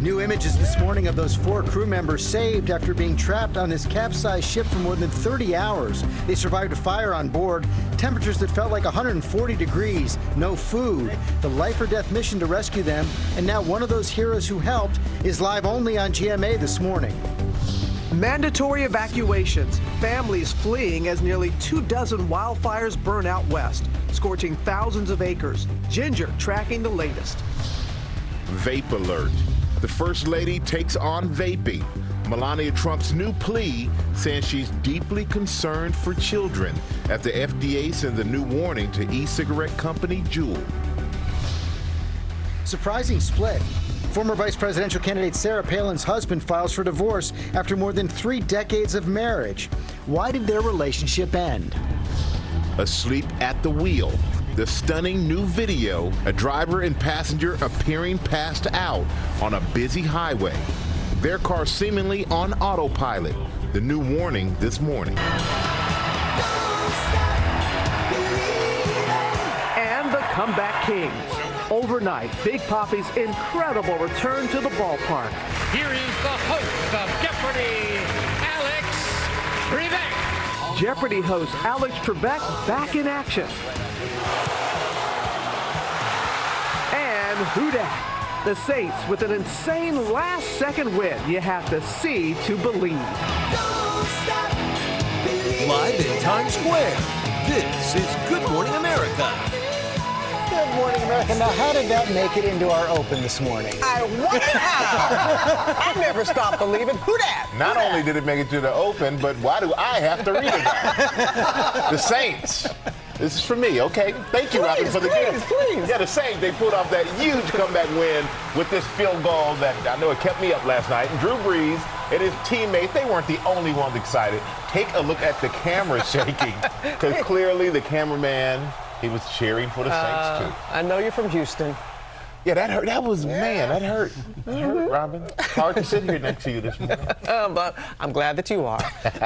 New images this morning of those 4 crew members saved after being trapped on this capsized ship for more than 30 hours. They survived a fire on board, temperatures that felt like 140 degrees, no food, the life or death mission to rescue them, and now one of those heroes who helped is live only on GMA this morning. Mandatory evacuations, families fleeing as nearly 24 wildfires burn out west, scorching thousands of acres. Ginger tracking the latest. Vape alert. The First Lady takes on vaping. Melania Trump's new plea saying she's deeply concerned for children after FDA sends a new warning to e-cigarette company Juul. Surprising split. Former vice presidential candidate Sarah Palin's husband files for divorce after more than 3 decades of marriage. Why did their relationship end? Asleep at the wheel. The stunning new video, a driver and passenger appearing passed out on a busy highway. Their car seemingly on autopilot. The new warning this morning. And the comeback kings. Overnight, Big Papi's incredible return to the ballpark. Here is the host of Jeopardy, Alex Trebek. Jeopardy host Alex Trebek back in action. And who dat? The Saints with an insane last-second win. You have to see to believe. Live in Times Square, this is Good Morning America. Good morning, America. Now, how did that make it into our open this morning? I wonder how. I never stopped believing. Who dat? Not only did it make it to the open, but why do I have to read it now? The Saints. This is for me, okay? Thank you, Robin, for the gift. Please. Yeah, the Saints, they pulled off that huge comeback win with this field goal that I know it kept me up last night. And Drew Brees and his teammates, they weren't the only ones excited. Take a look at the camera shaking, because clearly the cameraman, he was cheering for the Saints, too. I know you're from Houston. Yeah, that hurt. That was, man, that hurt. That hurt, Robin. It's hard to sit here next to you this morning. But I'm glad that you are.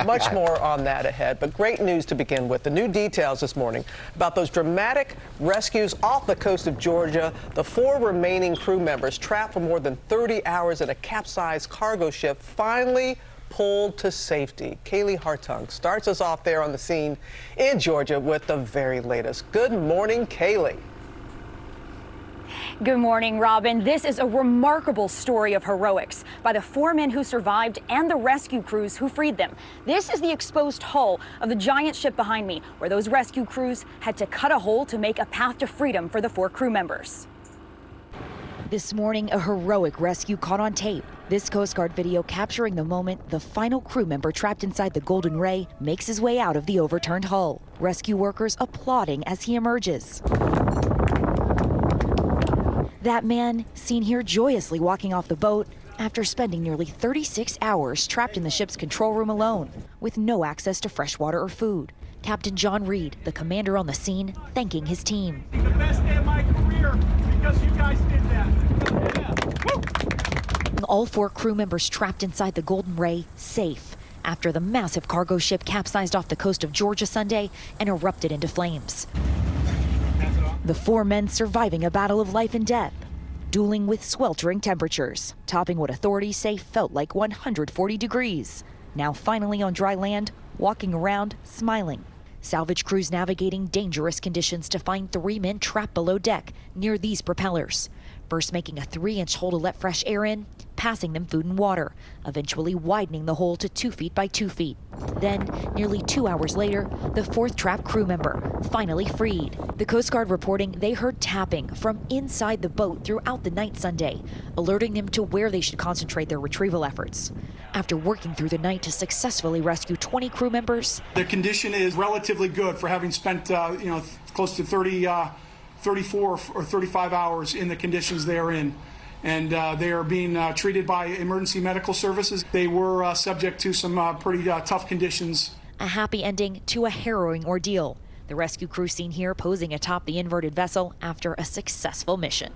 Much more on that ahead. But great news to begin with. The new details this morning about those dramatic rescues off the coast of Georgia. The 4 remaining crew members trapped for more than 30 hours in a capsized cargo ship finally pulled to safety. Kaylee Hartung starts us off there on the scene in Georgia with the very latest. Good morning, Kaylee. Good morning, Robin. This is a remarkable story of heroics by the 4 men who survived and the rescue crews who freed them. This is the exposed hull of the giant ship behind me, where those rescue crews had to cut a hole to make a path to freedom for the 4 crew members. This morning, a heroic rescue caught on tape. This Coast Guard video capturing the moment the final crew member trapped inside the Golden Ray makes his way out of the overturned hull. Rescue workers applauding as he emerges. That man seen here joyously walking off the boat after spending nearly 36 hours trapped in the ship's control room alone with no access to fresh water or food. Captain John Reed, the commander on the scene, thanking his team. The best day of my career because you guys did that. All 4 crew members trapped inside the Golden Ray safe after the massive cargo ship capsized off the coast of Georgia Sunday and erupted into flames. The 4 men surviving a battle of life and death, dueling with sweltering temperatures, topping what authorities say felt like 140 degrees. Now finally on dry land, walking around, smiling. Salvage crews navigating dangerous conditions to find 3 men trapped below deck near these propellers. First making a 3-inch hole to let fresh air in, passing them food and water, eventually widening the hole to 2 feet by 2 feet. Then, nearly 2 hours later, the 4th trapped crew member, finally freed. The Coast Guard reporting they heard tapping from inside the boat throughout the night Sunday, alerting them to where they should concentrate their retrieval efforts. After working through the night to successfully rescue 20 crew members, The condition is relatively good for having spent, close to 34 or 35 hours in the conditions they are in. And they are being treated by emergency medical services. They were subject to some pretty tough conditions. a happy ending to a harrowing ordeal. The rescue crew seen here posing atop the inverted vessel after a successful mission.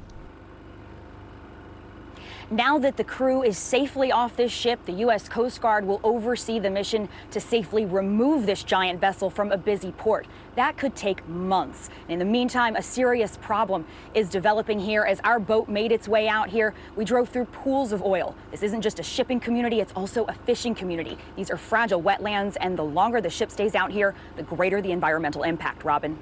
Now that the crew is safely off this ship, the U.S. Coast Guard will oversee the mission to safely remove this giant vessel from a busy port. That could take months. In the meantime, a serious problem is developing here. As our boat made its way out here, we drove through pools of oil. This isn't just a shipping community, it's also a fishing community. These are fragile wetlands, and the longer the ship stays out here, the greater the environmental impact. Robin.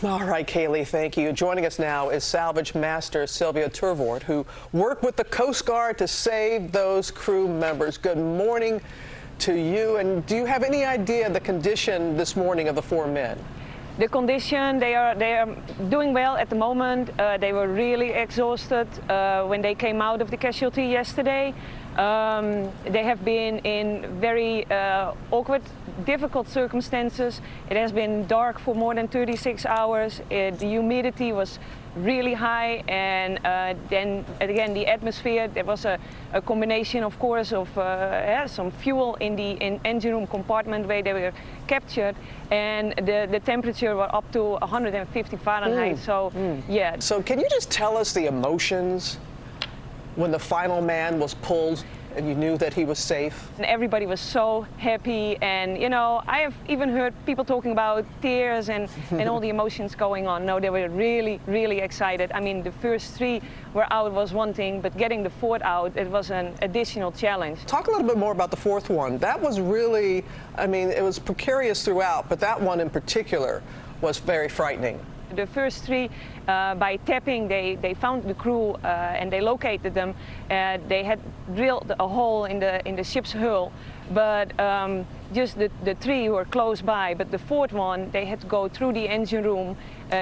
All right, Kaylee, thank you. Joining us now is Salvage Master Sylvia Turvort, who worked with the Coast Guard to save those crew members. Good morning to you. And do you have any idea the condition this morning of the 4 men? The condition, they are doing well at the moment. They were really exhausted when they came out of the casualty yesterday. They have been in very awkward, difficult circumstances. It has been dark for more than 36 hours. The humidity was really high, and then again the atmosphere. There was a combination, of course, of some fuel in the engine room compartment where they were captured, and the temperature were up to 150 Fahrenheit. Yeah. So can you just tell us the emotions when the final man was pulled and you knew that he was safe? And everybody was so happy, and you know, I have even heard people talking about tears and all the emotions going on. No, they were really, really excited. I mean, the first 3 were out was one thing, but getting the 4th out, it was an additional challenge. Talk a little bit more about the 4th one. That was really, I mean, it was precarious throughout, but that one in particular was very frightening. The first 3, by tapping, they found the crew and they located them. They had drilled a hole in the ship's hull, but just the 3 were close by. But the 4th one, they had to go through the engine room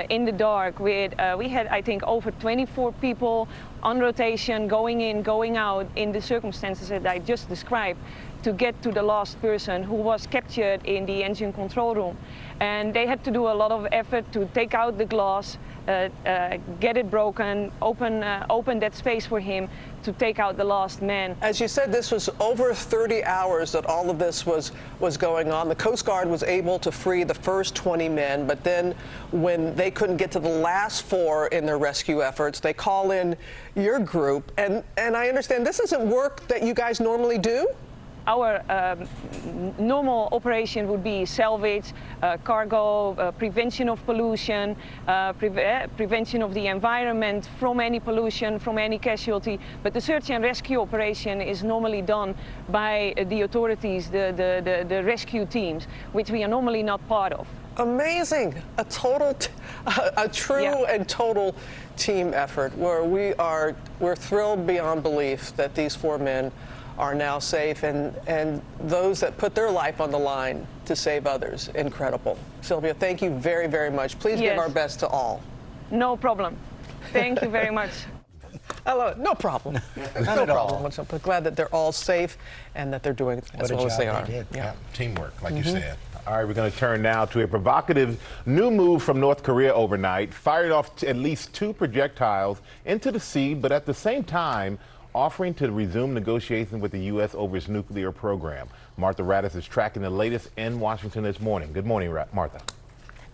in the dark. We had, I think, over 24 people on rotation, going in, going out in the circumstances that I just described, to get to the last person who was captured in the engine control room. And they had to do a lot of effort to take out the glass, get it broken, open that space for him to take out the last man. As you said, this was over 30 hours that all of this was going on. The Coast Guard was able to free the first 20 men, but then when they couldn't get to the last 4 in their rescue efforts, they call in your group. And I understand this isn't work that you guys normally do? Our normal operation would be salvage, cargo, prevention of pollution, prevention of the environment from any pollution, from any casualty. But the search and rescue operation is normally done by the authorities, the rescue teams, which we are normally not part of. Amazing. A true and total team effort where we're thrilled beyond belief that these 4 men are now safe, and those that put their life on the line to save others. Incredible. Sylvia, thank you very, very much. Please give our best to all. No problem. Thank you very much. I love it. No problem. No problem. I'm glad that they're all safe and that they're doing as well as they are. Yeah. Teamwork, like you said. All right, we're going to turn now to a provocative new move from North Korea overnight. Fired off at least 2 projectiles into the sea, but at the same time, offering to resume negotiations with the U.S. over its nuclear program. Martha Raddatz is tracking the latest in Washington this morning. Good morning, Martha.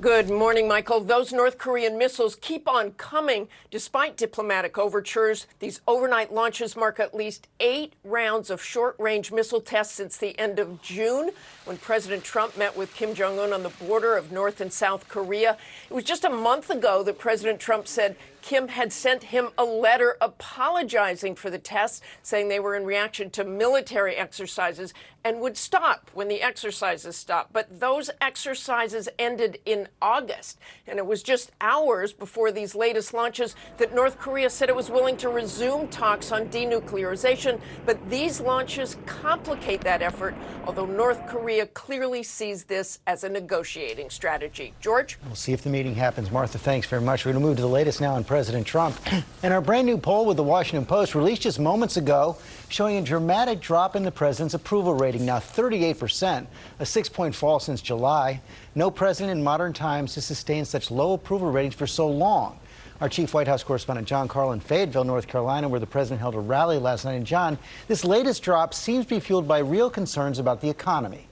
Good morning, Michael. Those North Korean missiles keep on coming despite diplomatic overtures. These overnight launches mark at least 8 rounds of short-range missile tests since the end of June, when President Trump met with Kim Jong-un on the border of North and South Korea. It was just a month ago that President Trump said Kim had sent him a letter apologizing for the tests, saying they were in reaction to military exercises and would stop when the exercises stopped. But those exercises ended in August, and it was just hours before these latest launches that North Korea said it was willing to resume talks on denuclearization. But these launches complicate that effort, although North Korea clearly sees this as a negotiating strategy. George? We'll see if the meeting happens. Martha, thanks very much. We're going to move to the latest now on President Trump. And our brand new poll with the Washington Post, released just moments ago, showing a dramatic drop in the president's approval rating, now 38%, a 6-point fall since July. No president in modern times has sustained such low approval ratings for so long. Our chief White House correspondent John Carl in Fayetteville, North Carolina, where the president held a rally last night. And John, this latest drop seems to be fueled by real concerns about the economy.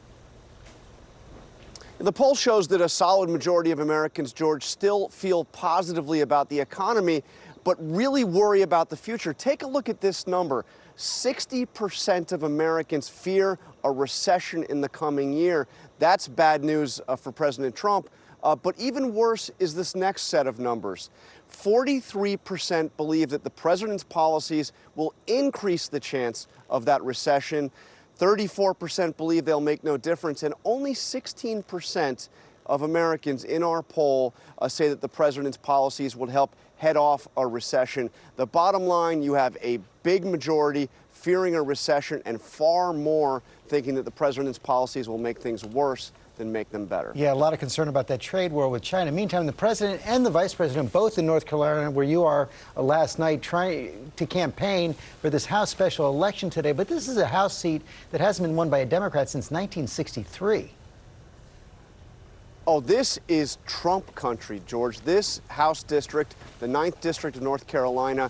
The poll shows that a solid majority of Americans, George, still feel positively about the economy, but really worry about the future. Take a look at this number. 60% of Americans fear a recession in the coming year. That's bad news for President Trump. But even worse is this next set of numbers. 43% believe that the president's policies will increase the chance of that recession. 34% believe they'll make no difference. And only 16% of Americans in our poll say that the president's policies would help head off a recession. The bottom line, you have a big majority fearing a recession and far more thinking that the president's policies will make things worse than make them better. Yeah, a lot of concern about that trade war with China. Meantime, the president and the vice president, both in North Carolina, where you are last night, trying to campaign for this House special election today. But this is a House seat that hasn't been won by a Democrat since 1963. Oh, this is Trump country, George. This House district, the 9th District of North Carolina,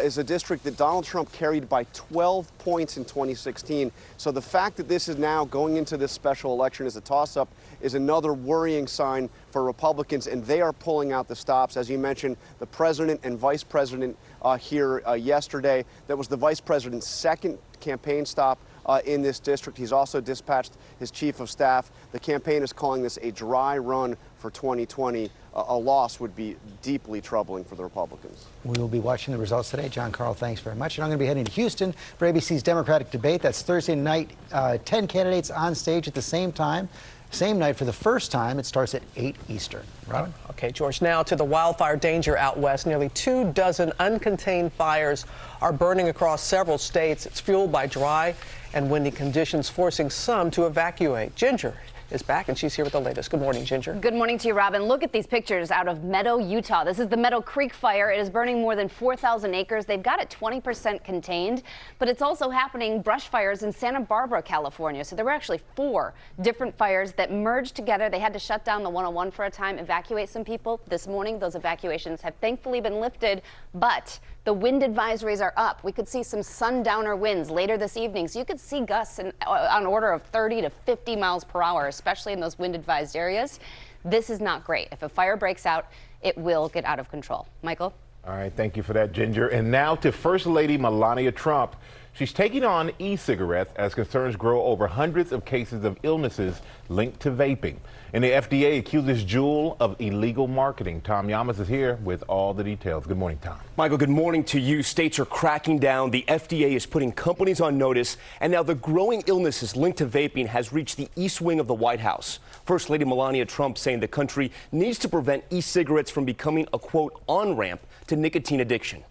is a district that Donald Trump carried by 12 points in 2016. So the fact that this is now going into this special election as a toss-up is another worrying sign for Republicans, and they are pulling out the stops. As you mentioned, the president and vice president here yesterday. That was the vice president's second campaign stop in this district. He's also dispatched his chief of staff. The campaign is calling this a dry run for 2020. A loss would be deeply troubling for the Republicans. We will be watching the results today. John Carl, thanks very much. And I'm going to be heading to Houston for ABC's Democratic Debate. That's Thursday night, 10 candidates on stage at the same time. Same night for the first time. It starts at 8 Eastern. Robin? Okay, George, now to the wildfire danger out west. Nearly 24 uncontained fires are burning across several states. It's fueled by dry and windy conditions, forcing some to evacuate. Ginger is back, and she's here with the latest. Good morning, Ginger. Good morning to you, Robin. Look at these pictures out of Meadow, Utah. This is the Meadow Creek fire. It is burning more than 4,000 acres. They've got it 20% contained, but it's also happening brush fires in Santa Barbara, California. So there were actually 4 different fires that merged together. They had to shut down the 101 for a time, evacuate some people. This morning, those evacuations have thankfully been lifted, but the wind advisories are up. We could see some sundowner winds later this evening. So you could see gusts on order of 30 to 50 miles per hour, especially in those wind advised areas. This is not great. If a fire breaks out, it will get out of control. Michael? All right, thank you for that, Ginger. And now to First Lady Melania Trump. She's taking on e-cigarettes as concerns grow over hundreds of cases of illnesses linked to vaping. And the FDA accuses Juul of illegal marketing. Tom Yamas is here with all the details. Good morning, Tom. Michael, good morning to you. States are cracking down. The FDA is putting companies on notice. And now the growing illnesses linked to vaping has reached the East Wing of the White House. First Lady Melania Trump saying the country needs to prevent e-cigarettes from becoming a, quote, on-ramp to nicotine addiction.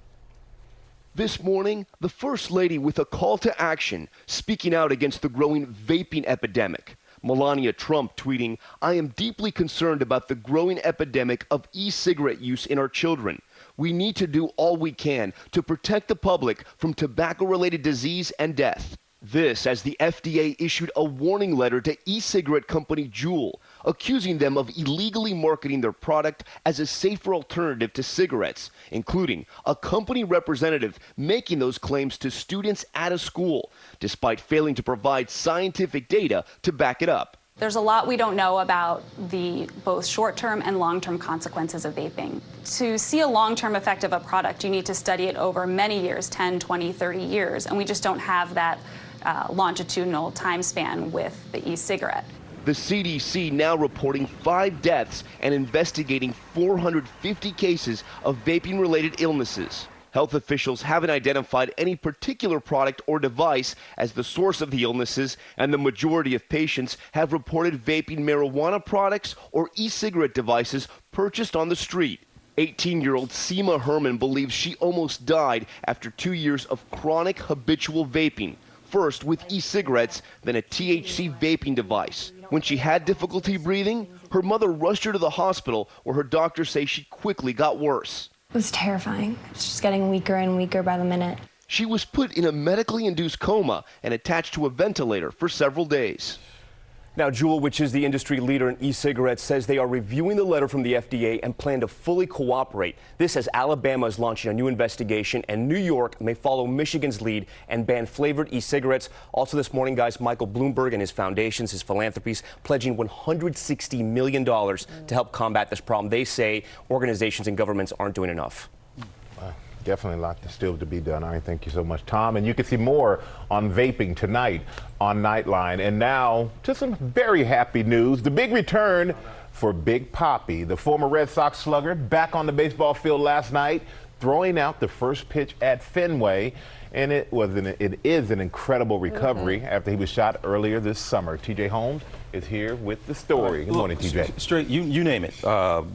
This morning, the First Lady with a call to action, speaking out against the growing vaping epidemic. Melania Trump tweeting, "I am deeply concerned about the growing epidemic of e-cigarette use in our children. We need to do all we can to protect the public from tobacco-related disease and death." This as the FDA issued a warning letter to e-cigarette company Juul, accusing them of illegally marketing their product as a safer alternative to cigarettes, including a company representative making those claims to students at a school, despite failing to provide scientific data to back it up. There's a lot we don't know about the both short-term and long-term consequences of vaping. To see a long-term effect of a product, you need to study it over many years, 10, 20, 30 years, and we just don't have that longitudinal time span with the e-cigarette. The CDC now reporting 5 deaths and investigating 450 cases of vaping-related illnesses. Health officials haven't identified any particular product or device as the source of the illnesses, and the majority of patients have reported vaping marijuana products or e-cigarette devices purchased on the street. 18-year-old Seema Herman believes she almost died after 2 years of chronic habitual vaping. First with e-cigarettes, then a THC vaping device. When she had difficulty breathing, her mother rushed her to the hospital where her doctors say she quickly got worse. It was terrifying. It's just getting weaker and weaker by the minute. She was put in a medically induced coma and attached to a ventilator for several days. Now, Juul, which is the industry leader in e-cigarettes, says they are reviewing the letter from the FDA and plan to fully cooperate. This as Alabama is launching a new investigation, and New York may follow Michigan's lead and ban flavored e-cigarettes. Also this morning, guys, Michael Bloomberg and his foundations, his philanthropies, pledging $160 million to help combat this problem. They say organizations and governments aren't doing enough. Wow. definitely a lot still to be done. All right, thank you so much, Tom. And you can see more on vaping tonight on Nightline. And now to some very happy news. The big return for Big Papi, the former Red Sox slugger, back on the baseball field last night, throwing out the first pitch at Fenway. And it is an incredible recovery after he was shot earlier this summer. TJ Holmes is here with the story. Good morning, TJ. Straight, you name it.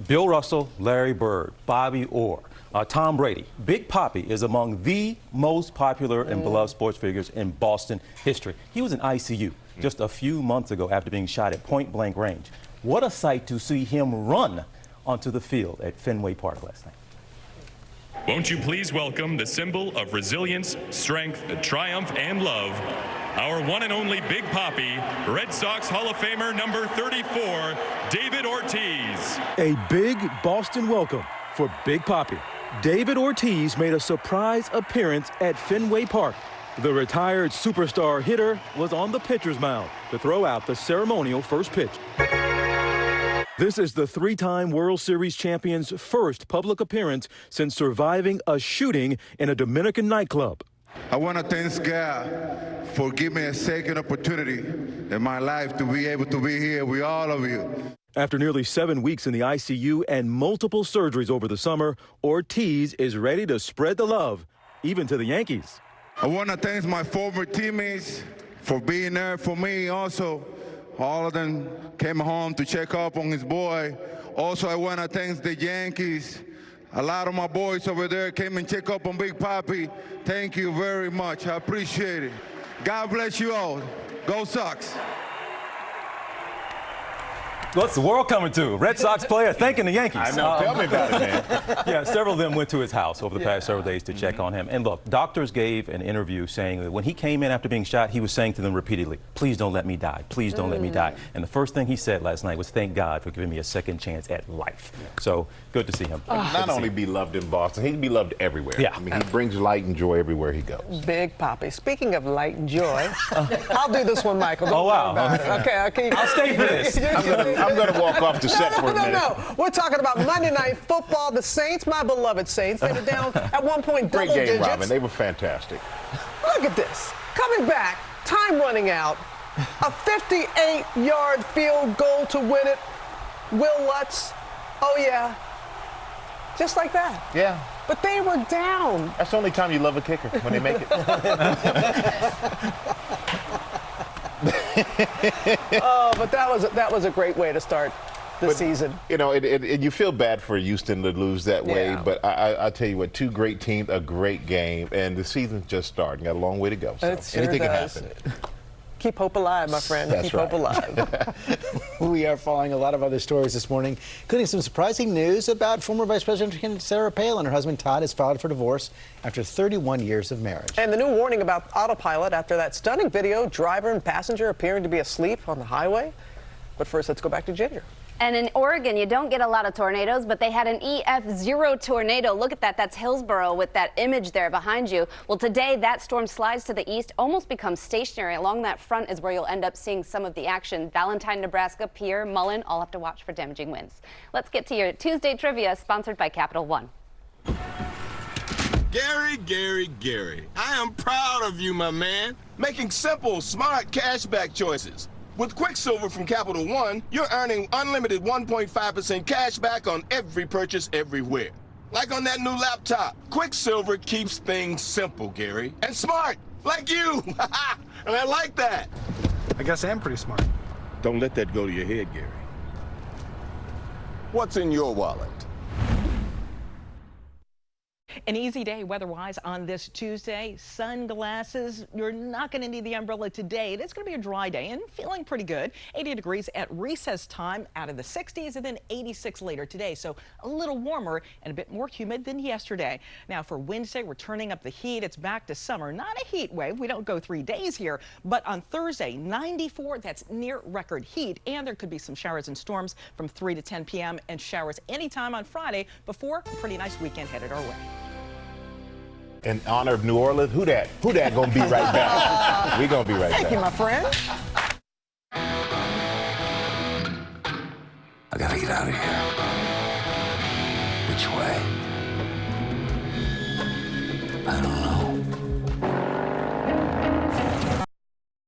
Bill Russell, Larry Bird, Bobby Orr, Tom Brady. Big Papi is among the most popular and beloved sports figures in Boston history. He was in ICU just a few months ago after being shot at point-blank range. What a sight to see him run onto the field at Fenway Park last night. Won't you please welcome the symbol of resilience, strength, triumph, and love, our one and only Big Papi, Red Sox Hall of Famer number 34, David Ortiz. A big Boston welcome for Big Papi. David Ortiz made a surprise appearance at Fenway Park. The retired superstar hitter was on the pitcher's mound to throw out the ceremonial first pitch. This is the three-time World Series champion's first public appearance since surviving a shooting in a Dominican nightclub. I want to thank God for giving me a second opportunity in my life to be able to be here with all of you. After nearly 7 weeks in the ICU and multiple surgeries over the summer, Ortiz is ready to spread the love, even to the Yankees. I want to thank my former teammates for being there for me also. All of them came home to check up on his boy. Also, I want to thank the Yankees. A lot of my boys over there came and check up on Big Papi. Thank you very much. I appreciate it. God bless you all. Go Sox. What's the world coming to? Red Sox player thanking the Yankees. I know. Tell me about it, man. Yeah, several of them went to his house over the past several days to check on him. And look, doctors gave an interview saying that when he came in after being shot, he was saying to them repeatedly, please don't let me die. Please don't let me die. And the first thing he said last night was, thank God for giving me a second chance at life. So good to see him. Not only be loved in Boston, he'd be loved everywhere. Yeah. I mean, he brings light and joy everywhere he goes. Big Papi. Speaking of light and joy, I'll do this one, Michael. Don't wow. worry about it. Okay. I'll stay for this. I'm going to walk off the set for a minute. No. We're talking about Monday Night Football. The Saints, my beloved Saints, they were down at one point Great double game, digits. Robin. They were fantastic. Look at this. Coming back, time running out. A 58-yard field goal to win it. Will Lutz. Oh, yeah. Just like that. Yeah. But they were down. That's the only time you love a kicker, when they make it. Oh, but that was a great way to start the season. You know, you feel bad for Houston to lose that way, but I tell you what, two great teams, a great game, and the season's just starting. Got a long way to go. So It sure anything does. can happen. Keep hope alive, my friend. That's Keep hope alive. We are following a lot of other stories this morning, including some surprising news about former Vice President Sarah Palin. Her husband Todd has filed for divorce after 31 years of marriage. And the new warning about autopilot after that stunning video, driver and passenger appearing to be asleep on the highway. But first, let's go back to Ginger. And in Oregon, you don't get a lot of tornadoes, but they had an EF0 tornado. Look at that. That's Hillsborough with that image there behind you. Well, today, that storm slides to the east, almost becomes stationary. Along that front is where you'll end up seeing some of the action. Valentine, Nebraska, Pierre, Mullen, all have to watch for damaging winds. Let's get to your Tuesday trivia, sponsored by Capital One. Gary, I am proud of you, my man. Making simple, smart cashback choices. With Quicksilver from Capital One, you're earning unlimited 1.5% cash back on every purchase everywhere. Like on that new laptop, Quicksilver keeps things simple, Gary. And smart, like you. And I like that. I guess I am pretty smart. Don't let that go to your head, Gary. What's in your wallet? An easy day weather-wise on this Tuesday. Sunglasses. You're not going to need the umbrella today. It's going to be a dry day and feeling pretty good. 80 degrees at recess time, out of the 60s, and then 86 later today. So a little warmer and a bit more humid than yesterday. Now for Wednesday, we're turning up the heat. It's back to summer. Not a heat wave. We don't go 3 days here. But on Thursday, 94. That's near record heat. And there could be some showers and storms from 3 to 10 p.m. and showers anytime on Friday before a pretty nice weekend headed our way. In honor of New Orleans, who that gonna be right back? We gonna be right back. Thank you, my friend. I gotta get out of here. Which way? I don't know.